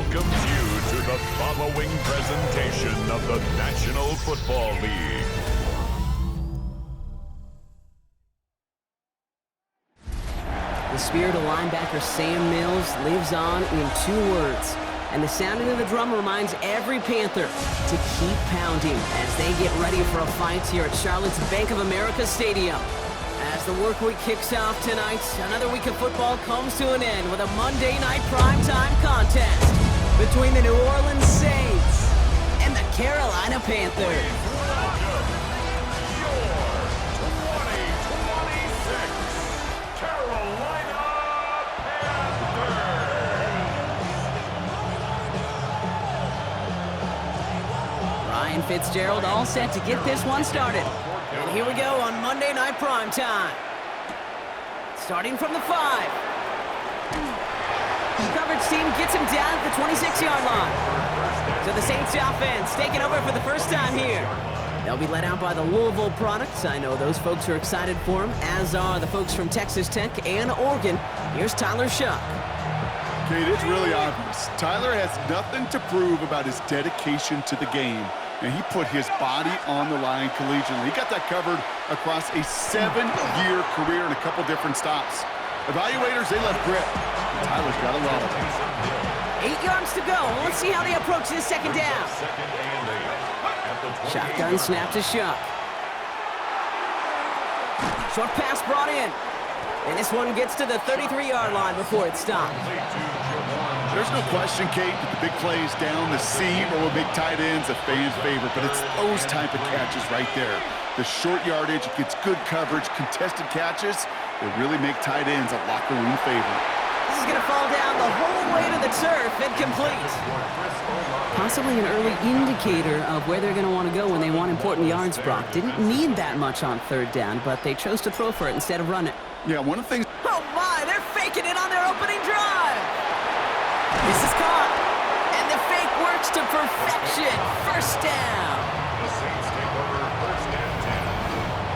welcomes you to the following presentation of the National Football League. The spirit of linebacker Sam Mills lives on in 2 words. And the sounding of the drum reminds every Panther to keep pounding as they get ready for a fight here at Charlotte's Bank of America Stadium. As the work week kicks off tonight, another week of football comes to an end with a Monday night primetime contest between the New Orleans Saints and the Carolina Panthers. Ryan Fitzgerald all set to get this one started. And here we go on Monday Night Primetime. Starting from the 5. The coverage team gets him down at the 26-yard line. So the Saints offense taking over for the first time here. They'll be led out by the Louisville products. I know those folks are excited for him, as are the folks from Texas Tech and Oregon. Here's Tyler Shuck. Kate, it's really obvious. Tyler has nothing to prove about his dedication to the game. And he put his body on the line collegiately. He got that covered across a 7-year career in a couple different stops. Evaluators, they left grip. Tyler's got a lot of it. 8 yards to go. Let's see how they approach this second down. Shotgun snap to Shuck. Short pass brought in. And this one gets to the 33-yard line before it stops. There's no question, Kate, that the big plays down the seam or with big tight ends a fan favorite, but it's those type of catches right there. The short yardage, it gets good coverage, contested catches, they really make tight ends a locker room favorite. This is going to fall down the whole way to the turf and complete. Possibly an early indicator of where they're going to want to go when they want important yards, Brock. Didn't need that much on third down, but they chose to throw for it instead of run it. Yeah, one of the things... Oh my, they're faking it on their opening drive. This is caught, and the fake works to perfection. First down. The Saints take over first and 10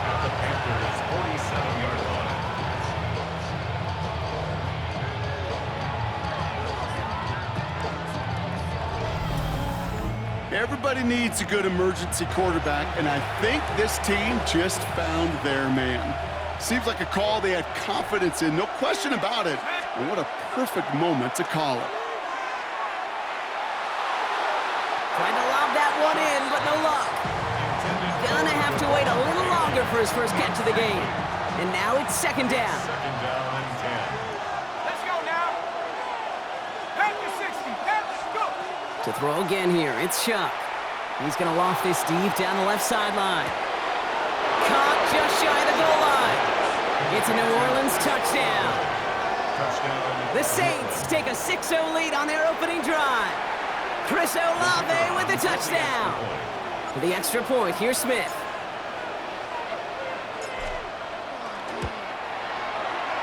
at the Panthers' 47-yard line. Everybody needs a good emergency quarterback, and I think this team just found their man. Seems like a call they had confidence in, no question about it. And what a perfect moment to call it. Trying to lob that one in, but no luck. Gonna have to wait a little longer for his first catch of the game. And now it's second down. Second down and 10. Let's go now. Back to 60. Let's go. To throw again here, it's Shuck. He's gonna loft this deep down the left sideline. Caught just shy of the goal line. It's a New Orleans touchdown. The Saints take a 6-0 lead on their opening drive. Chris Olave with the touchdown. For the extra point, here's Smith.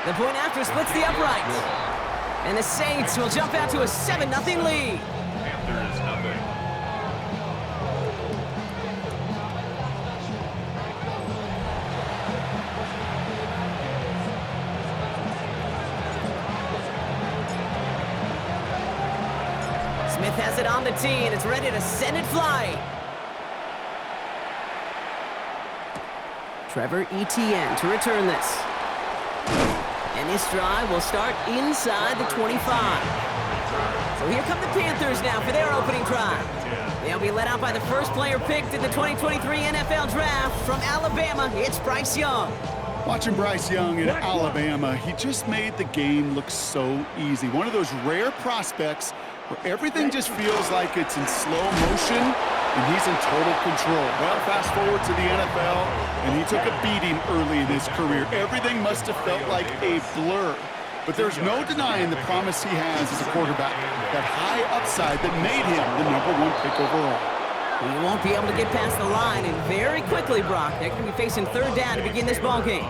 The point after splits the uprights. And the Saints will jump out to a 7-0 lead. Panthers nothing. Smith has it on the tee, and it's ready to send it flying. Trevor Etienne to return this. And this drive will start inside the 25. So here come the Panthers now for their opening drive. They'll be led out by the first player picked in the 2023 NFL Draft from Alabama. It's Bryce Young. Watching Bryce Young in Alabama, he just made the game look so easy. One of those rare prospects where everything just feels like it's in slow motion and he's in total control. Well, fast forward to the NFL, and he took a beating early in his career. Everything must have felt like a blur. But there's no denying the promise he has as a quarterback, that high upside that made him the #1 pick overall. He won't be able to get past the line, and very quickly, Brock, they're going to be facing third down to begin this ballgame.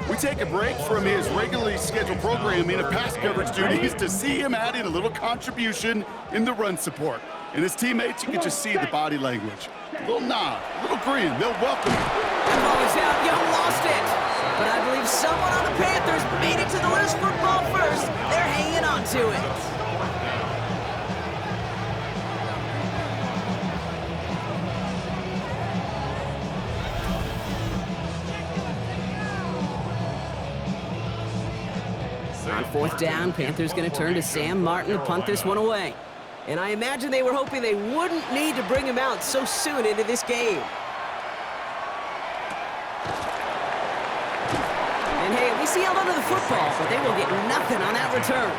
We take a break from his regularly scheduled programming of pass coverage duties to see him adding a little contribution in the run support. And his teammates, you can just see the body language. A little nod, a little grin, they'll welcome him. That ball is out, Young lost it. But I believe someone on the Panthers made it to the loose football first. They're hanging on to it. 4th down, Panthers going to turn to Sam Martin to punt this one away. And I imagine they were hoping they wouldn't need to bring him out so soon into this game. And hey, we see held onto the football, but they will get nothing on that return.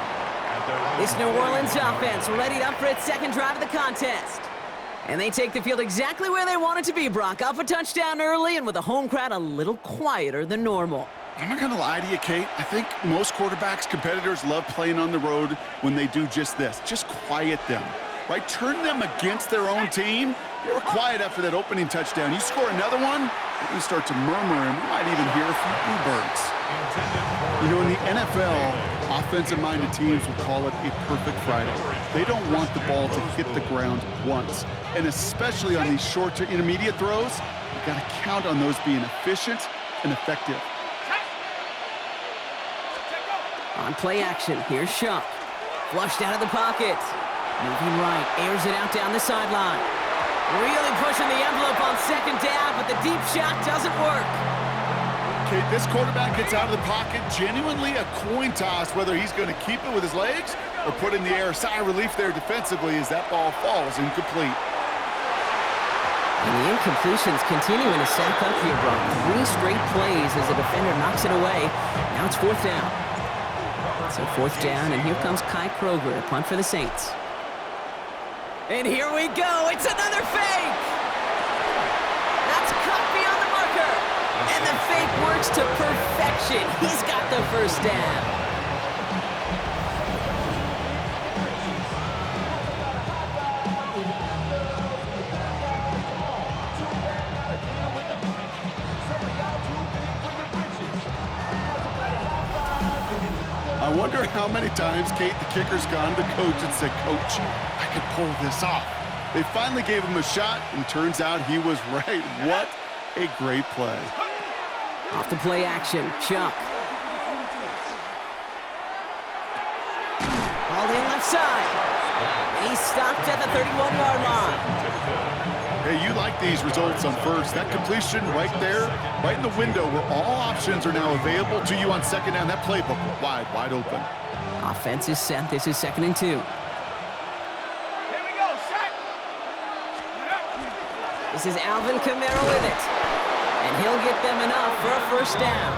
This New Orleans offense readied up for its second drive of the contest. And they take the field exactly where they want it to be, Brock. Up a touchdown early and with the home crowd a little quieter than normal. I'm not going to lie to you, Kate. I think most quarterbacks, competitors love playing on the road when they do just this. Just quiet them, right? Turn them against their own team. They were quiet after that opening touchdown. You score another one, you start to murmur, and we might even hear a few bluebirds. You know, in the NFL, offensive-minded teams will call it a perfect Friday. They don't want the ball to hit the ground once. And especially on these short to intermediate throws, you've got to count on those being efficient and effective. On play action, here's Shuck. Flushed out of the pocket. Moving right, airs it out down the sideline. Really pushing the envelope on 2nd down, but the deep shot doesn't work. Okay, this quarterback gets out of the pocket, genuinely a coin toss whether he's going to keep it with his legs or put in the air. Sigh of relief there defensively as that ball falls incomplete. And the incompletions continuing to stack up here, Brock. 3 straight plays as the defender knocks it away. Now it's 4th down. So 4th down, and here comes Kai Kroger to punt for the Saints. And here we go. It's another fake. That's caught beyond the marker. And the fake works to perfection. He's got the 1st down. I wonder how many times, Kate, the kicker's gone to coach and said, "Coach, I could pull this off." They finally gave him a shot, and turns out he was right. What a great play. Off the play action, Chuck. Ball in left side. And he's stopped at the 31-yard line. Hey, you like these results on first. That completion right there, right in the window where all options are now available to you on 2nd down. That playbook wide open. Offense is set. This is 2nd and 2. Here we go, set. This is Alvin Kamara with it. And he'll get them enough for a 1st down.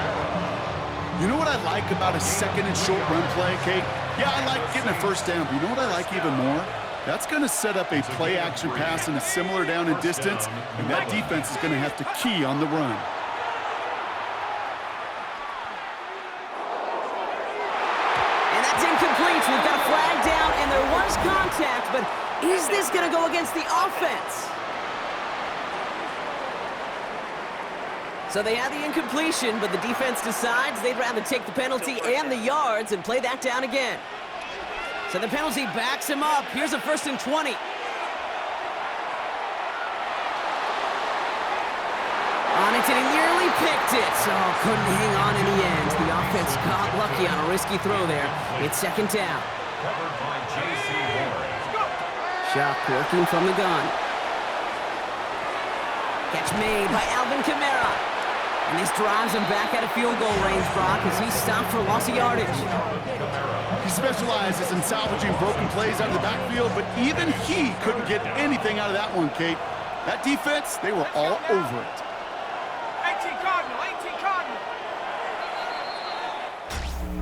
You know what I like about a 2nd and short run play, Kate? Yeah, I like getting a 1st down, but you know what I like even more? That's going to set up a play-action pass in a similar down and distance, and that defense is going to have to key on the run. And that's incomplete. We've got a flag down, and there was contact, but is this going to go against the offense? So they had the incompletion, but the defense decides they'd rather take the penalty and the yards and play that down again. So the penalty backs him up. Here's a 1st and 20. On it, and he nearly picked it. So couldn't hang on in the end. The offense got lucky on a risky throw there. It's 2nd down. Shock working from the gun. Catch made by Alvin Kamara. And this drives him back out of field goal range, Brock, as he stopped for loss of yardage. He specializes in salvaging broken plays out of the backfield, but even he couldn't get anything out of that one, Kate. That defense, they were all over it. 18 Cardinal, 18 Cardinal.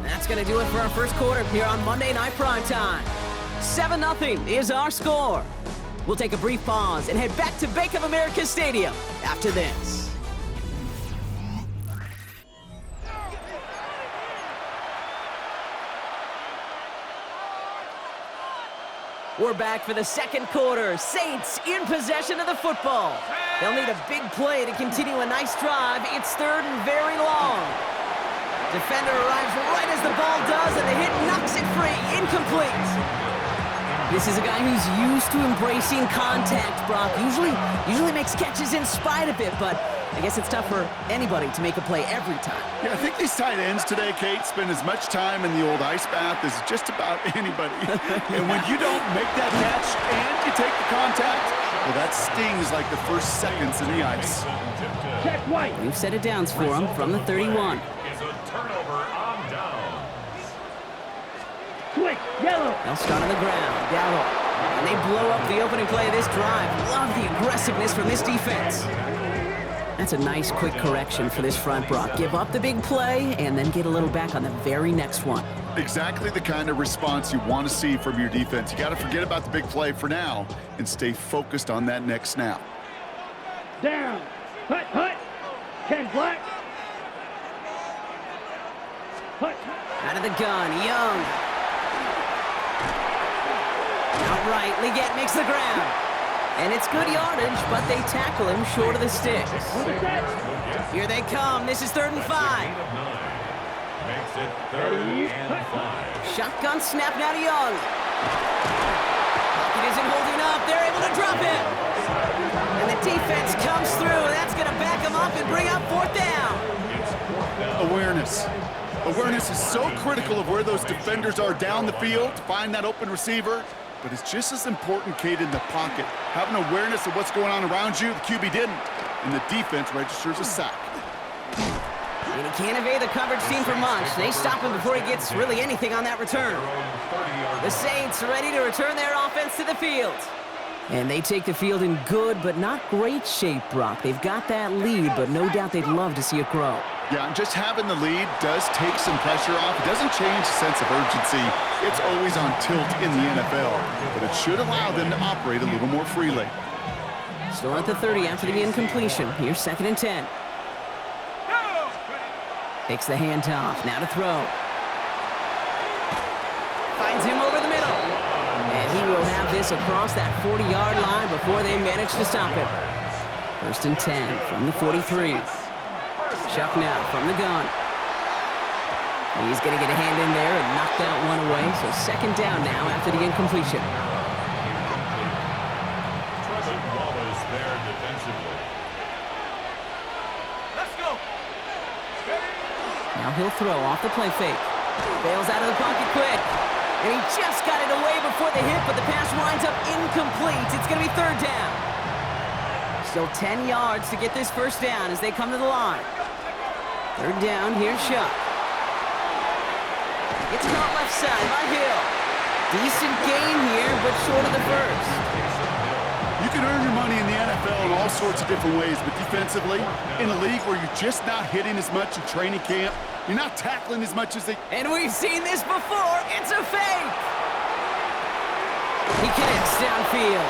That's going to do it for our 1st quarter here on Monday Night Primetime. 7-0 is our score. We'll take a brief pause and head back to Bank of America Stadium after this. We're back for the 2nd quarter. Saints in possession of the football. They'll need a big play to continue a nice drive. It's 3rd and very long. Defender arrives right as the ball does, and the hit knocks it free. Incomplete. This is a guy who's used to embracing contact, Brock. Usually makes catches in spite of it, but I guess it's tough for anybody to make a play every time. Yeah, I think these tight ends today, Kate, spend as much time in the old ice bath as just about anybody. And when you don't make that catch and you take the contact, well, that stings like the first seconds in the ice. We've set it downs for him from the 31. They'll start on the ground. Dowdle. And they blow up the opening play of this drive. Love the aggressiveness from this defense. That's a nice quick correction for this front, Brock. Give up the big play and then get a little back on the very next one. Exactly the kind of response you want to see from your defense. You got to forget about the big play for now and stay focused on that next snap. Down. Hut, hut. Ken Black. Hut. Out of the gun, Young. Outright, Leggett makes the ground. And it's good yardage, but they tackle him short of the sticks. Here they come. This is 3rd and 5. Makes it 3rd and 5. Shotgun snap now to Young. Pocket isn't holding up. They're able to drop it. And the defense comes through. That's going to back them up and bring up 4th down. Awareness. Awareness is so critical of where those defenders are down the field to find that open receiver. But it's just as important, Kate, in the pocket. Having awareness of what's going on around you, the QB didn't. And the defense registers a sack. And he can't evade the coverage team for much. They stop him before he gets really anything on that return. The Saints ready to return their offense to the field. And they take the field in good but not great shape, Brock. They've got that lead, but no doubt they'd love to see it grow. Yeah, and just having the lead does take some pressure off. It doesn't change the sense of urgency. It's always on tilt in the NFL, but it should allow them to operate a little more freely. Still at the 30 after the incompletion. Here's 2nd and 10. Takes the handoff. Now to throw. Finds him over the middle. And he will have this across that 40-yard line before they manage to stop him. 1st and 10 from the 43. Chuck now from the gun. He's going to get a hand in there and knock that one away. So 2nd down now after the incompletion. Trevor Wallace there defensively. Let's go. Now he'll throw off the play fake. Bails out of the pocket quick. And he just got it away before the hit, but the pass winds up incomplete. It's going to be 3rd down. Still 10 yards to get this 1st down as they come to the line. 3rd down, here's Shuck. It's caught left side by Hill. Decent gain here, but short of the 1st. You can earn your money in the NFL in all sorts of different ways, but defensively, in a league where you're just not hitting as much in training camp, you're not tackling as much as they... And we've seen this before. It's a fake. He connects downfield.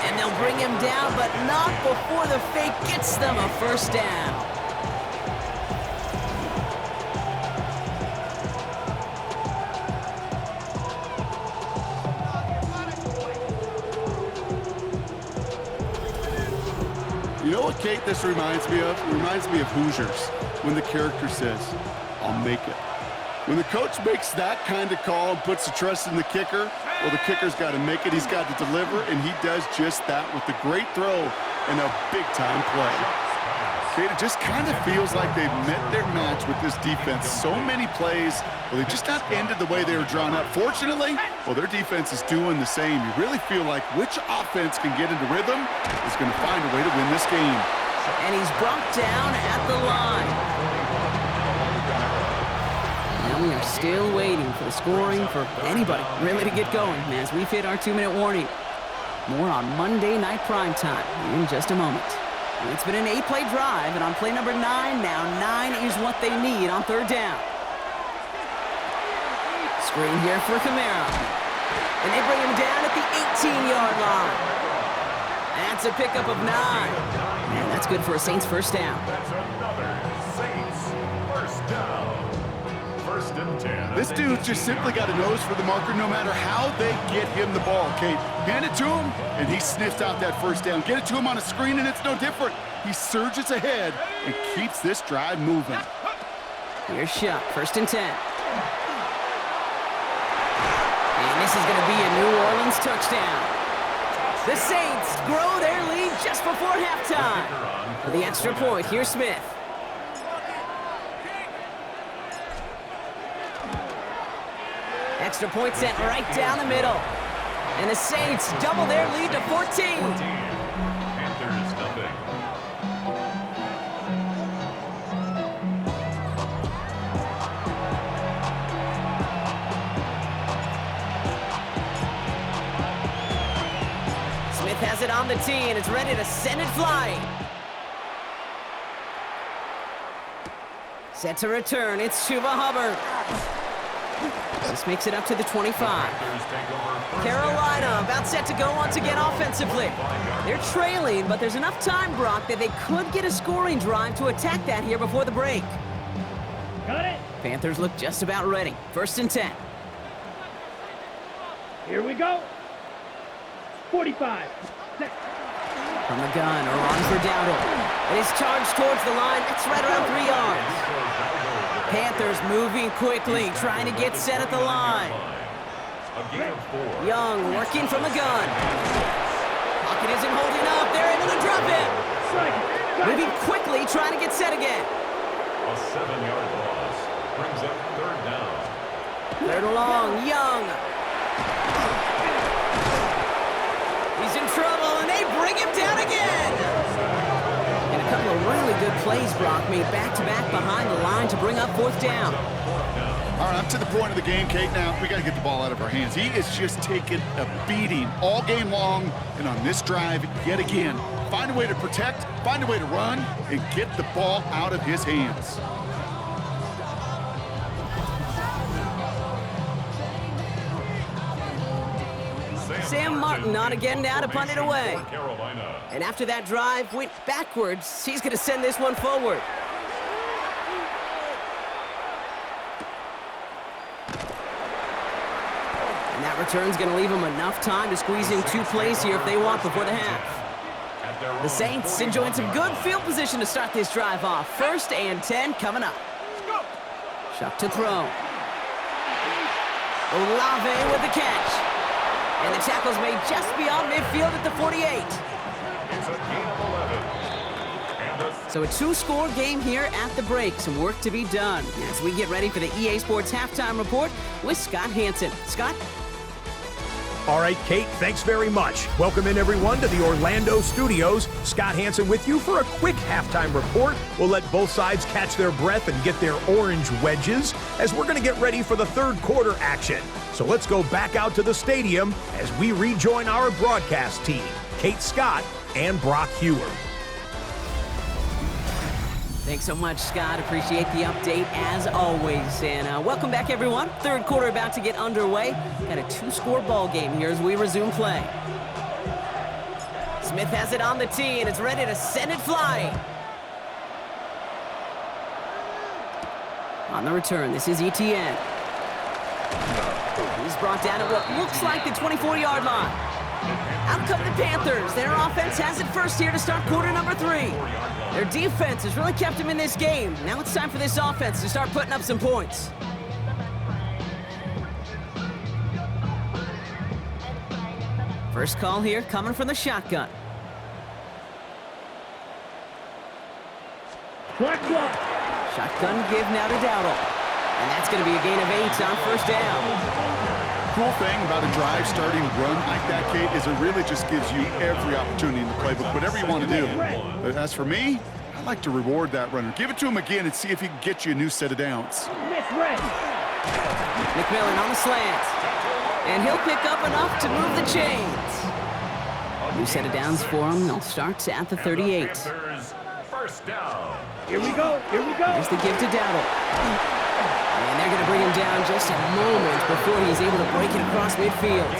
And they'll bring him down, but not before the fake gets them a 1st down. You know what, Kate, this reminds me of? It reminds me of Hoosiers, when the character says, I'll make it. When the coach makes that kind of call and puts the trust in the kicker, well, the kicker's got to make it, he's got to deliver, and he does just that with a great throw and a big-time play. Kate, it just kind of feels like they've met their match with this defense. So many plays, well, they just not ended the way they were drawn up. Fortunately, well, their defense is doing the same. You really feel like which offense can get into rhythm is going to find a way to win this game. And he's brought down at the line. Now we are still waiting for the scoring for anybody really to get going as we've hit our 2-minute warning. More on Monday Night Primetime in just a moment. It's been an 8-play drive, and on play number 9 now, 9 is what they need on 3rd down. Screen here for Kamara. And they bring him down at the 18-yard line. That's a pickup of 9. And that's good for a Saints 1st down. That's another Saints 1st down. 1st and 10. This dude's just simply got a nose for the marker no matter how they get him the ball, Kate. Hand it to him, and he sniffs out that 1st down. Get it to him on a screen, and it's no different. He surges ahead and keeps this drive moving. Here's Shuck, 1st and 10. And this is going to be a New Orleans touchdown. The Saints grow their lead just before halftime. For the extra point, here's Smith. Extra point sent right down the middle. And the Saints double their lead to 14. Panthers nothing. Smith has it on the tee, and it's ready to send it flying. Set to return, it's Chuba Hubbard. This makes it up to the 25. Carolina about set to go once again offensively. They're trailing, but there's enough time, Brock, that they could get a scoring drive to attack that here before the break. Got it. Panthers look just about ready. 1st and 10. Here we go. 45. From the gun, or on for Dowdle. It is charged towards the line. It's right around 3 yards. Panthers moving quickly, trying to get set at the line. Young working from the gun. Pocket isn't holding up. They're able to drop it. Moving quickly, trying to get set again. A 7-yard loss brings up 3rd down. 3rd and long, Young. He's in trouble, and they bring him down again. And a couple of really good plays, Brock, made back-to-back behind the line to bring up 4th down. All right, up to the point of the game, Kate. Now, we got to get the ball out of our hands. He is just taking a beating all game long, and on this drive, yet again, find a way to protect, find a way to run, and get the ball out of his hands. Sam Martin on again now to punt it away. And after that drive went backwards, he's going to send this one forward. And that return's going to leave them enough time to squeeze in 2 plays here if they want before the half. The Saints enjoying some good field position to start this drive off. 1st and 10 coming up. Shuck to throw. Olave with the catch. And the tackle's made just beyond midfield at the 48. So a 2-score game here at the break. Some work to be done as we get ready for the EA Sports Halftime Report with Scott Hansen. Scott? All right, Kate, thanks very much. Welcome in, everyone, to the Orlando studios. Scott Hansen with you for a quick halftime report. We'll let both sides catch their breath and get their orange wedges as we're going to get ready for the 3rd quarter action. So let's go back out to the stadium as we rejoin our broadcast team, Kate Scott and Brock Hewer. Thanks so much, Scott. Appreciate the update as always. And welcome back, everyone. 3rd quarter about to get underway. Got a 2-score ball game here as we resume play. Smith has it on the tee, and it's ready to send it flying. On the return, this is ETN. He's brought down at what looks like the 24-yard line. Out come the Panthers. Their offense has it first here to start quarter number 3. Their defense has really kept them in this game. Now it's time for this offense to start putting up some points. First call here coming from the shotgun. Shotgun give now to Dowdle. And that's going to be a gain of 8 on 1st down. Cool thing about a drive starting run like that, Kate, is it really just gives you every opportunity in the playbook, whatever you want to do. But as for me, I like to reward that runner. Give it to him again and see if he can get you a new set of downs. McMillan on the slant. And he'll pick up enough to move the chains. New set of downs for him. They'll start at the 38. First down. Here we go. Here we go. Here's the give to Dowdle. And they're going to bring him down just a moment before he's able to break it across midfield.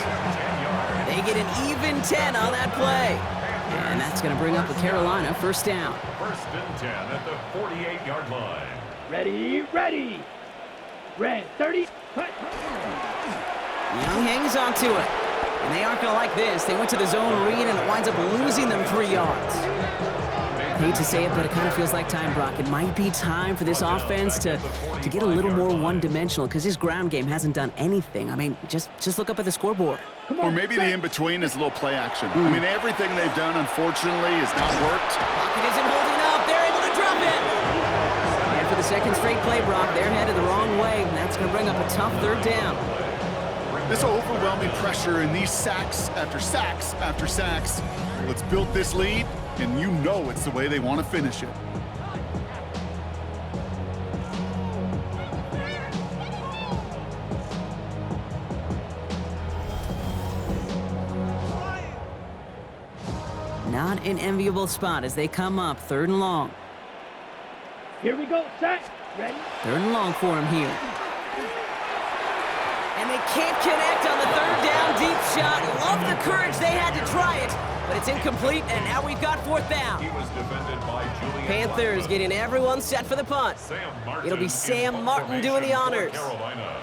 They get an even 10 on that play. And that's going to bring up a Carolina 1st down. 1st and 10 at the 48-yard line. Ready, ready. Red 30. Young hangs on to it. And they aren't going to like this. They went to the zone read, and it winds up losing them 3 yards. I hate to say it, but it kind of feels like time, Brock. It might be time for this offense to get a little more one-dimensional because his ground game hasn't done anything. I mean, just look up at the scoreboard. Or maybe the in-between is a little play action. I mean, everything they've done, unfortunately, has not worked. Pocket isn't holding up. They're able to drop it. And for the 2nd straight play, Brock, they're headed the wrong way, and that's going to bring up a tough 3rd down. This overwhelming pressure and these sacks after sacks after sacks. Let's build this lead, and you know it's the way they want to finish it. Not an enviable spot as they come up 3rd and long. Here we go. Set. Ready. 3rd and long for him here. And they can't connect on the 3rd down deep shot. Love the courage they had to try it, but it's incomplete, and now we've got 4th down. He was defended by Julian Panthers getting everyone set for the punt. It'll be Sam Martin doing the honors. Carolina.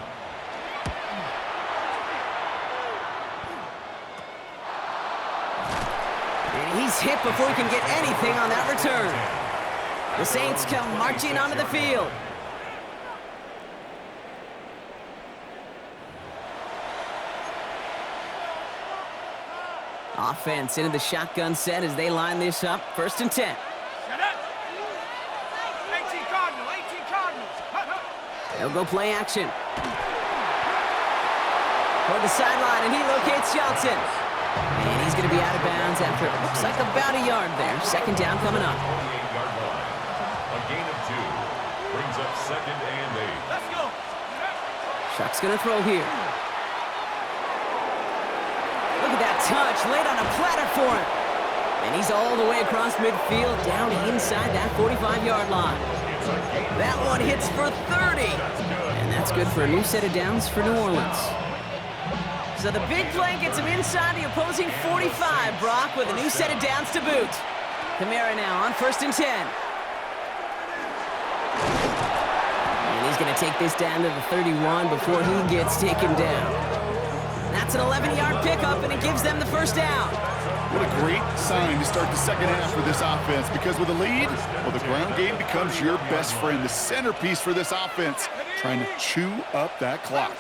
And he's hit before he can get anything on that return. The Saints come marching onto the field. Offense into the shotgun set as they line this up. 1st and 10. Shut up. 18 Cardinals, 18 Cardinals. They'll go play action. Toward the sideline, and he locates Johnson. And he's going to be out of bounds after it looks like about a yard there. 2nd down coming up. 28-yard line. A gain of 2. Brings up 2nd and 8. Let's go. Chuck's going to throw here. Look at that touch, laid on a platter for him. And he's all the way across midfield, down inside that 45-yard line. That one hits for 30. And that's good for a new set of downs for New Orleans. So the big play gets him inside the opposing 45, Brock, with a new set of downs to boot. Kamara now on 1st and 10. And he's going to take this down to the 31 before he gets taken down. That's an 11-yard pickup, and it gives them the 1st down. What a great sign to start the 2nd half for this offense, because with a lead, well, the ground game becomes your best friend, the centerpiece for this offense, trying to chew up that clock.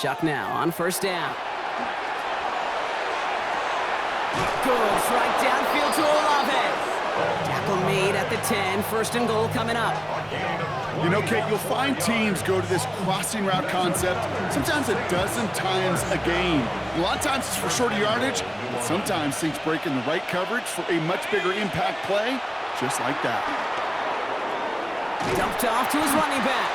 Chuck now on 1st down. Goes right downfield to Olave. Tackle made at the 10, 1st and goal coming up. You know, Kate, you'll find teams go to this crossing route concept sometimes a dozen times a game. A lot of times it's for shorter yardage, but sometimes things break in the right coverage for a much bigger impact play, just like that. Dumped off to his running back.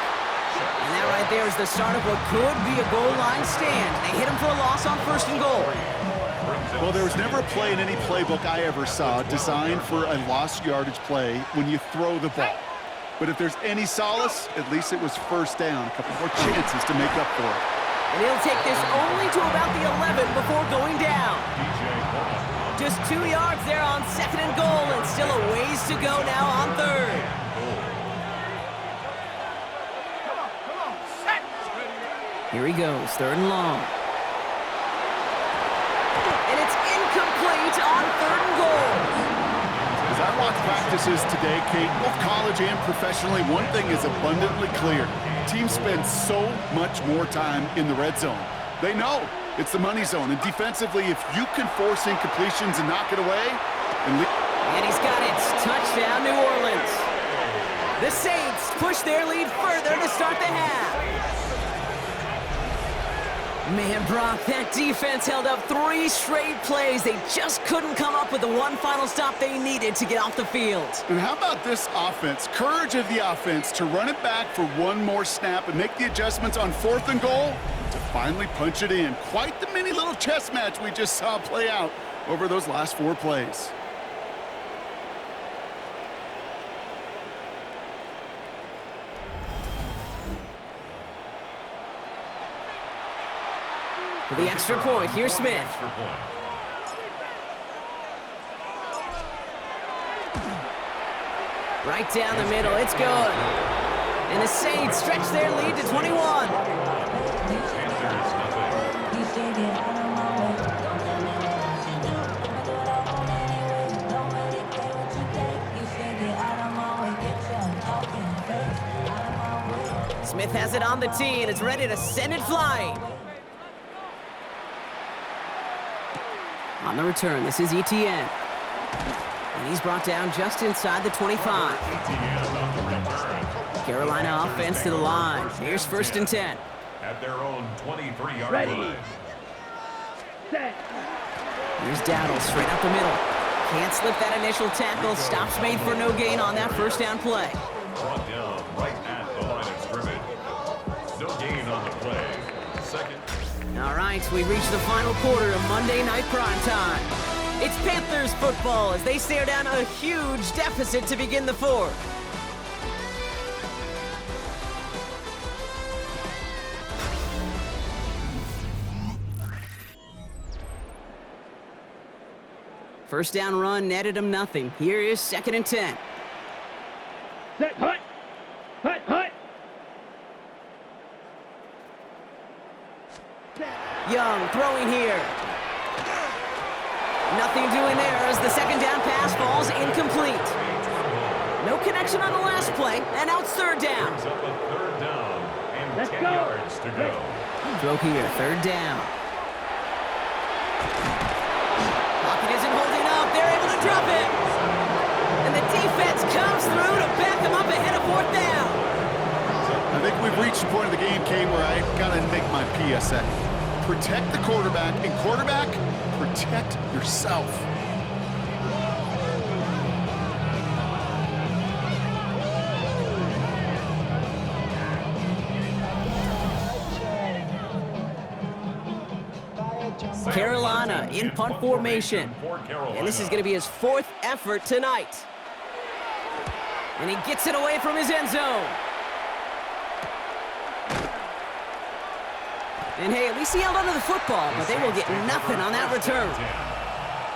And that right there is the start of what could be a goal line stand. They hit him for a loss on 1st and goal. Well, there was never a play in any playbook I ever saw designed for a lost yardage play when you throw the ball. But if there's any solace, at least it was 1st down. A couple more chances to make up for it. And he'll take this only to about the 11 before going down. Just 2 yards there on 2nd and goal, and still a ways to go now on 3rd. Come on, set. Here he goes, 3rd and long. And it's incomplete on 3rd and goal. As I watch practices today, Kate, both college and professionally, one thing is abundantly clear. Teams spend so much more time in the red zone. They know it's the money zone, and defensively, if you can force incompletions and knock it away, And he's got it. Touchdown, New Orleans. The Saints push their lead further to start the half. Man, Brock, that defense held up 3 straight plays. They just couldn't come up with the one final stop they needed to get off the field. And how about this offense? Courage of the offense to run it back for one more snap and make the adjustments on 4th and goal to finally punch it in. Quite the mini little chess match we just saw play out over those last 4 plays. For the extra point, here's Smith. Right down the middle, it's good. And the Saints stretch their lead to 21. Smith has it on the tee and is ready to send it flying. On the return, this is Etienne. And he's brought down just inside the 25. Carolina offense to the line. Here's 1st and 10. At their own 23-yard Ready. line. Set. Here's Dowdle straight up the middle. Can't slip that initial tackle. Stops made for no gain on that 1st down play. Brought down right at the line of scrimmage. No gain on the play. 2nd. All right, we reach the final quarter of Monday Night Prime Time. It's Panthers football as they stare down a huge deficit to begin the fourth. First down run netted him nothing. Here is 2nd and 10. Set, hut. Hut, hut. Young throwing here. Nothing doing there as the 2nd down pass falls incomplete. No connection on the last play, and now it's 3rd down. Brings up a 3rd down and Let's 10 go. yards to go. Throw here, 3rd down. Pocket isn't holding up. They're able to drop it. And the defense comes through to back them up ahead of 4th down. I think we've reached the point of the game, Kate, where I gotta make my PSA. Protect the quarterback, and quarterback, protect yourself. Carolina in punt formation. And this is going to be his 4th effort tonight. And he gets it away from his end zone. And hey, at least he held onto the football, but they will get nothing on that return.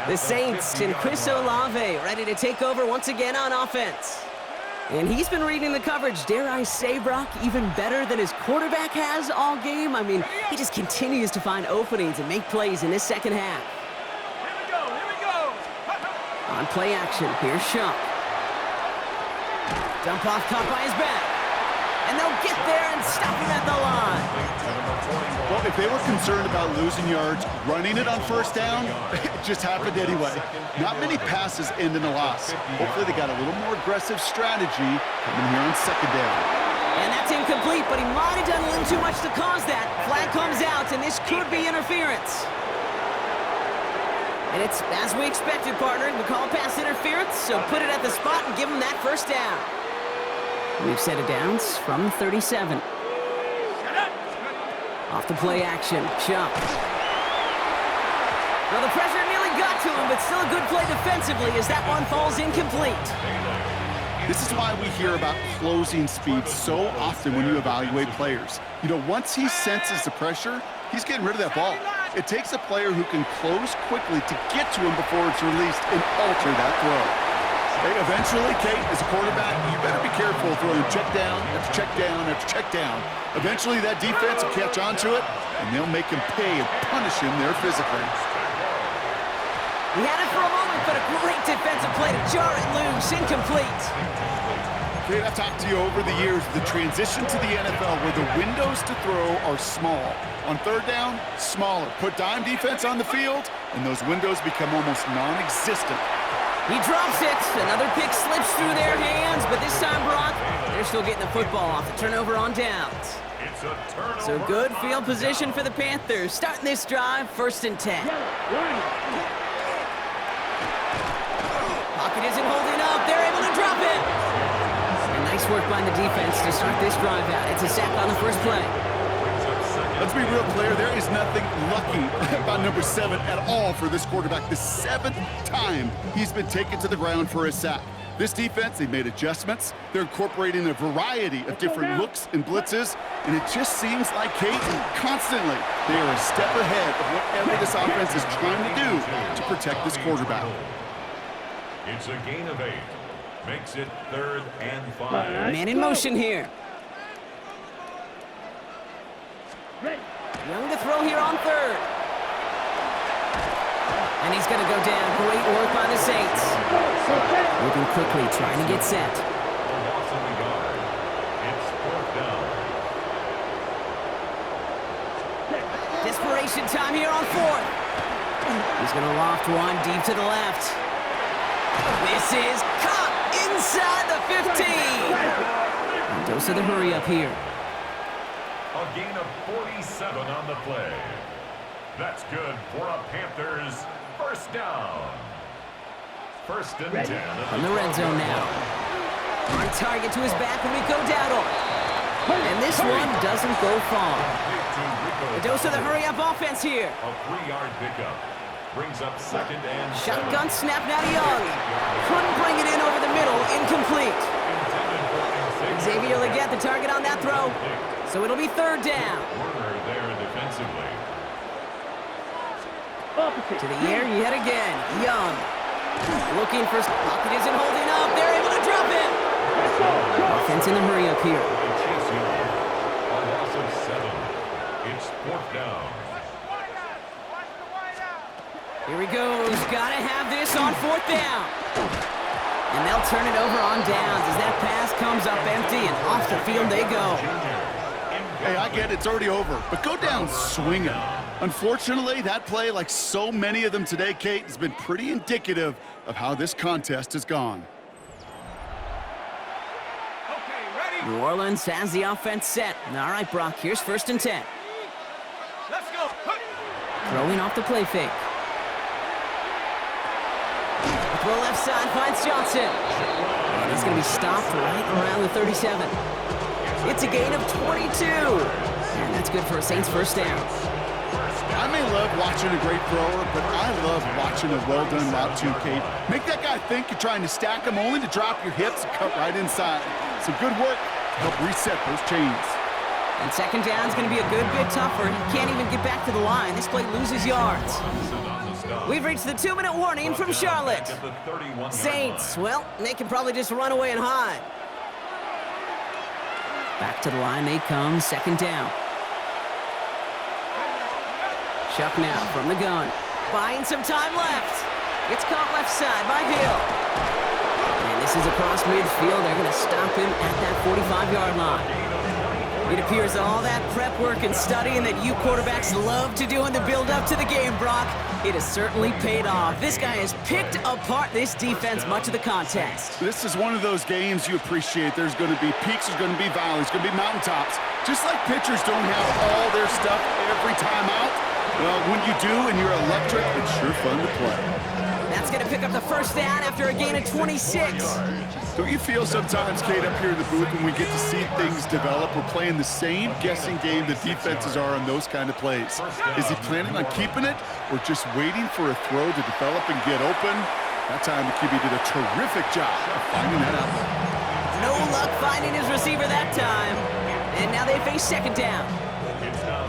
The Saints and Chris Olave ready to take over once again on offense. And he's been reading the coverage, dare I say, Brock, even better than his quarterback has all game. I mean, he just continues to find openings and make plays in this 2nd half. Here we go, here we go. On play action, here's Shump. Dump off caught by his back. And they'll get there and stop him at the line. Well, if they were concerned about losing yards, running it on 1st down, it just happened anyway. Not many passes end in a loss. Hopefully they got a little more aggressive strategy coming here on 2nd down. And that's incomplete, but he might have done a little too much to cause that. Flag comes out, and this could be interference. And it's as we expected, partner. We call pass interference, so put it at the spot and give him that 1st down. We've set it downs from 37. Off the play action, Shump. Well, the pressure nearly got to him, but still a good play defensively as that one falls incomplete. This is why we hear about closing speed so often when you evaluate players. You know, once he senses the pressure, he's getting rid of that ball. It takes a player who can close quickly to get to him before it's released and alter that throw. Hey, eventually, Kate, as a quarterback, you better be careful throwing check down after check down after check down. Eventually, that defense will catch on to it, and they'll make him pay and punish him there physically. He had it for a moment, but a great defensive play to jar it loose, incomplete. Kate, I've talked to you over the years, the transition to the NFL where the windows to throw are small. On 3rd down, smaller. Put dime defense on the field, and those windows become almost non-existent. He drops it. Another pick slips through their hands, but this time, Brock, they're still getting the football off the turnover on downs. It's a turnover. So good field position for the Panthers. Starting this drive, 1st and 10. Pocket isn't holding up. They're able to drop it. And nice work by the defense to start this drive out. It's a sack on the 1st play. Let's be real clear, there is nothing lucky about number 7 at all for this quarterback. The 7th time he's been taken to the ground for a sack. This defense, they've made adjustments. They're incorporating a variety of different looks and blitzes, and it just seems like, Kate, constantly they are a step ahead of whatever this offense is trying to do to protect this quarterback. It's a gain of 8. Makes it 3rd and 5. Man in motion here. Young to throw here on 3rd. And he's going to go down. Great work by the Saints. Moving quickly, trying to get set. Loss of the yard. It's 4th down. Desperation time here on 4th. He's going to loft one deep to the left. This is caught inside the 15. And dose of the hurry up here. A gain of 47 on the play. That's good for a Panthers 1st down. 1st and 10. From the red zone now. On target to his back, Rico Dowdle. And this one doesn't go far. A dose of the hurry-up offense here. A 3-yard pickup. Brings up 2nd and 7. Shotgun snap now to Young. Couldn't bring it in over the middle. Incomplete. Xavier Leggett, the target on that throw. So it'll be 3rd down. Corner there defensively. To the air yet again. Young. Looking for... Pocket isn't holding up. They're able to drop it. Offense in a hurry up here. Chase Young. A loss of 7. It's 4th down. Here he goes. Gotta have this on 4th down. And they'll turn it over on downs as that pass comes up empty and off the field they go. Hey, I get it. It's already over. But go down swinging. Unfortunately, that play, like so many of them today, Kate, has been pretty indicative of how this contest has gone. Okay, ready? New Orleans has the offense set. All right, Brock, here's 1st and 10. Let's go. Throwing off the play fake. Throw left side, finds Johnson. And he's going to be stopped right around the 37. It's a gain of 22. And that's good for a Saints 1st down. I may love watching a great thrower, but I love watching a well-done route too, Kate. Make that guy think you're trying to stack him only to drop your hips and cut right inside. Some good work to help reset those chains. And 2nd down is going to be a good bit tougher. He can't even get back to the line. This play loses yards. We've reached the 2-minute warning from Charlotte. Saints, well, they can probably just run away and hide. Back to the line they come, 2nd down. Chuck now from the gun. Buying some time left. It's caught left side by Hill. And this is across midfield. They're going to stop him at that 45-yard line. It appears all that prep work and studying that you quarterbacks love to do in the build-up to the game, Brock, it has certainly paid off. This guy has picked apart this defense much of the contest. This is one of those games you appreciate. There's going to be peaks, there's going to be valleys, there's going to be mountaintops. Just like pitchers don't have all their stuff every time out, well, when you do and you're electric, it's sure fun to play. That's going to pick up the 1st down after a gain of 26. Don't you feel sometimes, Kate, up here in the booth when we get to see things develop, we're playing the same guessing game the defenses are on those kind of plays? Is he planning on keeping it or just waiting for a throw to develop and get open? That time the QB did a terrific job of finding that out. No luck finding his receiver that time. And now they face 2nd down.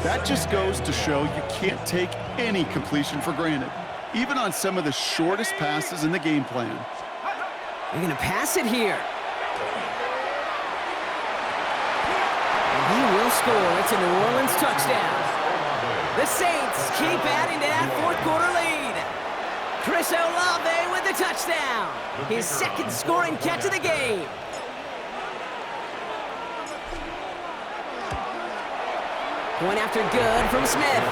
That just goes to show you can't take any completion for granted, even on some of the shortest passes in the game plan. They're going to pass it here. And he will score. It's a New Orleans touchdown. The Saints keep adding to that 4th quarter lead. Chris Olave with the touchdown. His 2nd scoring catch of the game. Point after good from Smith.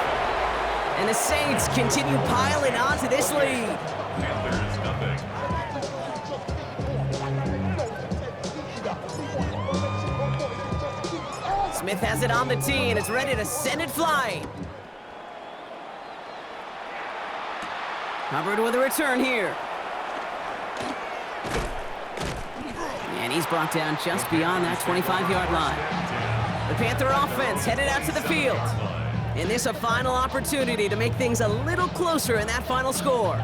And the Saints continue piling on to this lead. Smith has it on the tee, and it's ready to send it flying. Hubbard with a return here. And he's brought down just beyond that 25-yard line. The Panther offense headed out to the field. And this a final opportunity to make things a little closer in that final score.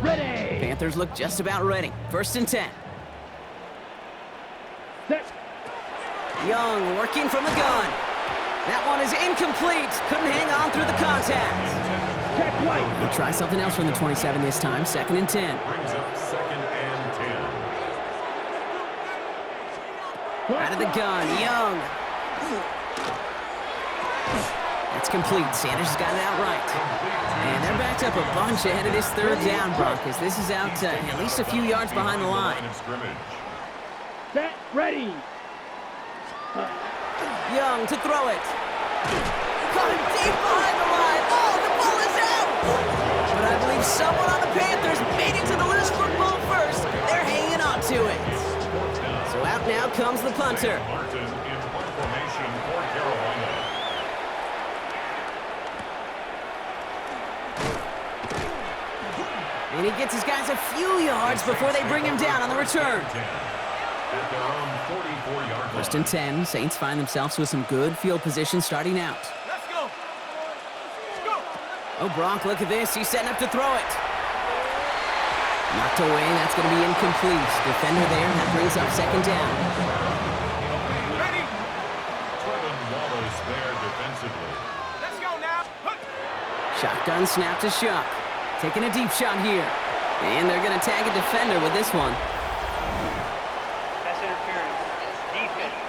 Ready. Panthers look just about ready. 1st and 10. Set. Young working from the gun. That one is incomplete. Couldn't hang on through the contact. Check right. They'll try something else from the 27 this time. 2nd and 10. Brings up 2nd and 10. Out of the gun, Young. That's complete. Sanders has got it out right. And they're backed up a bunch ahead of this 3rd down, Brock, as this is out at least a few yards behind the line. Set. Ready. Young to throw it. Caught him deep behind the line. Oh, the ball is out! But I believe someone on the Panthers made it to the loose football first. They're hanging on to it. So out now comes the punter. Martin in formation for Carolina. And he gets his guys a few yards before they bring him down on the return. At their own 44-yard line. 1st and 10. Saints find themselves with some good field position starting out. Let's go. Go. Oh, Brock, look at this. He's setting up to throw it. Knocked away. That's going to be incomplete. Defender there. That brings up second down. Ready? Trevin Wallace there defensively. Let's go now. Shotgun snap to Shuck. Taking a deep shot here. And they're going to tag a defender with this one. Pass interference. Defense.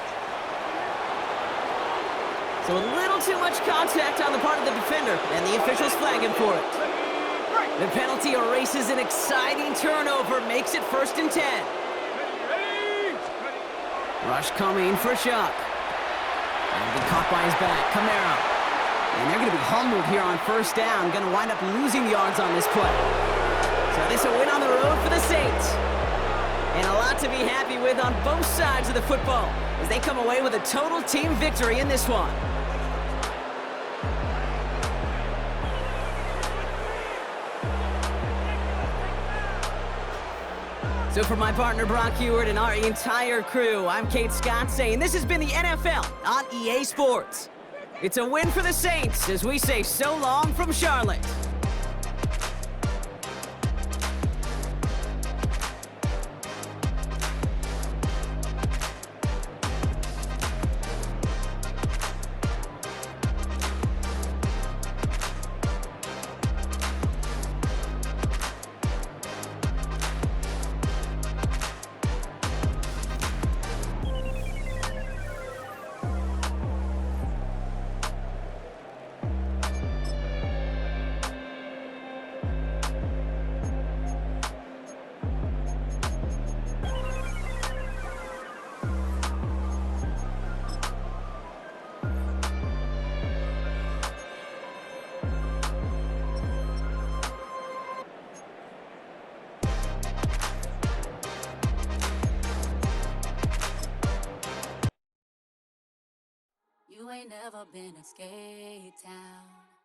So a little too much contact on the part of the defender, and the officials flag him for it. The penalty erases an exciting turnover, makes it 1st and 10. Ready? Rush coming for Shuck. And be caught by his back, Camaro. And they're going to be humbled here on 1st down. Going to wind up losing yards on this play. So this a win on the road for the Saints. And a lot to be happy with on both sides of the football as they come away with a total team victory in this one. So for my partner Brock Heward and our entire crew, I'm Kate Scott saying this has been the NFL on EA Sports. It's a win for the Saints as we say so long from Charlotte. You ain't never been a skate town.